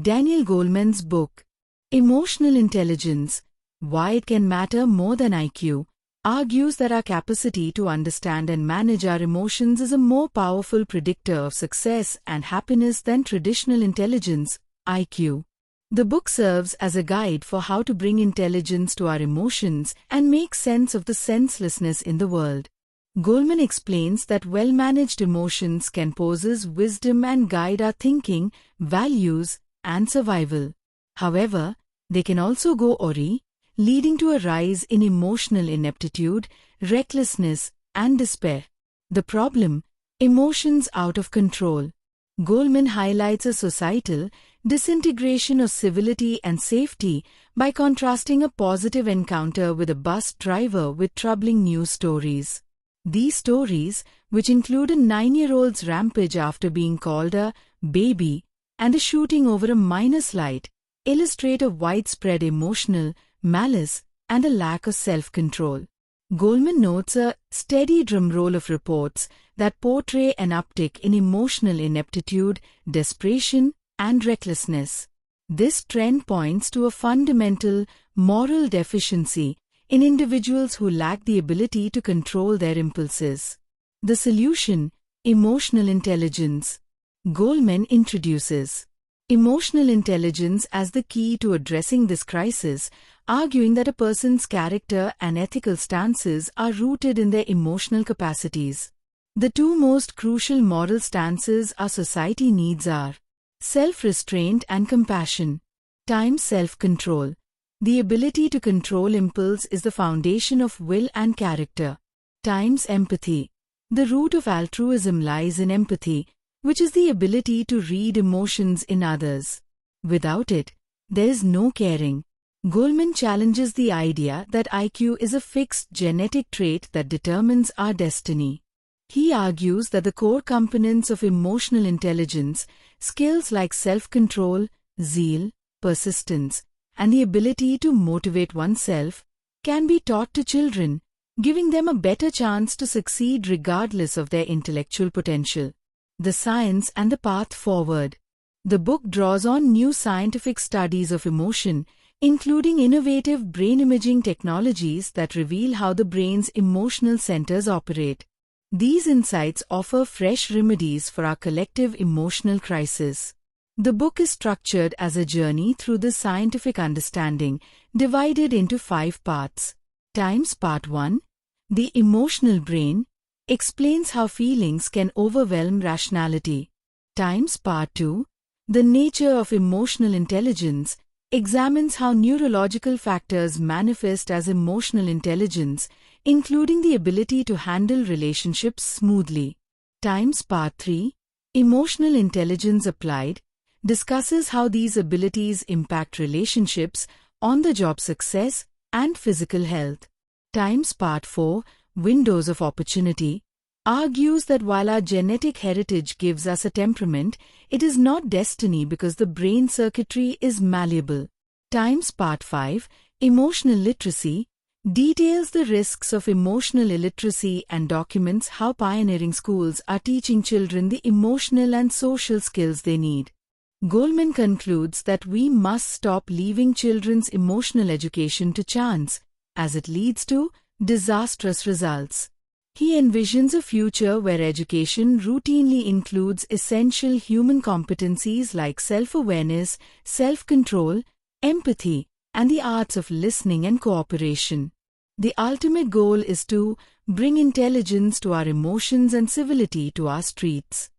Daniel Goleman's book, Emotional Intelligence, Why It Can Matter More Than IQ, argues that our capacity to understand and manage our emotions is a more powerful predictor of success and happiness than traditional intelligence, IQ. The book serves as a guide for how to bring intelligence to our emotions and make sense of the senselessness in the world. Goleman explains that well-managed emotions can possess wisdom and guide our thinking, values, and survival. However, they can also go awry, leading to a rise in emotional ineptitude, recklessness, and despair. The problem: emotions out of control. Goleman highlights a societal disintegration of civility and safety by contrasting a positive encounter with a bus driver with troubling news stories. These stories, which include a 9-year-old's rampage after being called a baby and a shooting over a minor slight, illustrate a widespread emotional malice and a lack of self-control. Goleman notes a steady drumroll of reports that portray an uptick in emotional ineptitude, desperation, and recklessness. This trend points to a fundamental moral deficiency in individuals who lack the ability to control their impulses. The solution: emotional intelligence. Goleman introduces emotional intelligence as the key to addressing this crisis, arguing that a person's character and ethical stances are rooted in their emotional capacities. The two most crucial moral stances our society needs are self-restraint and compassion. Times self-control. The ability to control impulse is the foundation of will and character. Times empathy. The root of altruism lies in empathy, which is the ability to read emotions in others. Without it, there is no caring. Goleman challenges the idea that IQ is a fixed genetic trait that determines our destiny. He argues that the core components of emotional intelligence, skills like self-control, zeal, persistence, and the ability to motivate oneself, can be taught to children, giving them a better chance to succeed regardless of their intellectual potential. The science and the path forward. The book draws on new scientific studies of emotion, including innovative brain imaging technologies that reveal how the brain's emotional centers operate. These insights offer fresh remedies for our collective emotional crisis. The book is structured as a journey through this scientific understanding, divided into 5 parts. Times Part 1, The Emotional Brain, explains how feelings can overwhelm rationality. Times Part 2, The Nature of Emotional Intelligence, examines how neurological factors manifest as emotional intelligence, including the ability to handle relationships smoothly. Times Part 3, Emotional Intelligence Applied, discusses how these abilities impact relationships, on-the-job success, and physical health. Times Part 4, Windows of Opportunity, argues that while our genetic heritage gives us a temperament, it is not destiny because the brain circuitry is malleable. Times Part 5, Emotional Literacy, details the risks of emotional illiteracy and documents how pioneering schools are teaching children the emotional and social skills they need. Goleman concludes that we must stop leaving children's emotional education to chance, as it leads to disastrous results. He envisions a future where education routinely includes essential human competencies like self-awareness, self-control, empathy, and the arts of listening and cooperation. The ultimate goal is to bring intelligence to our emotions and civility to our streets.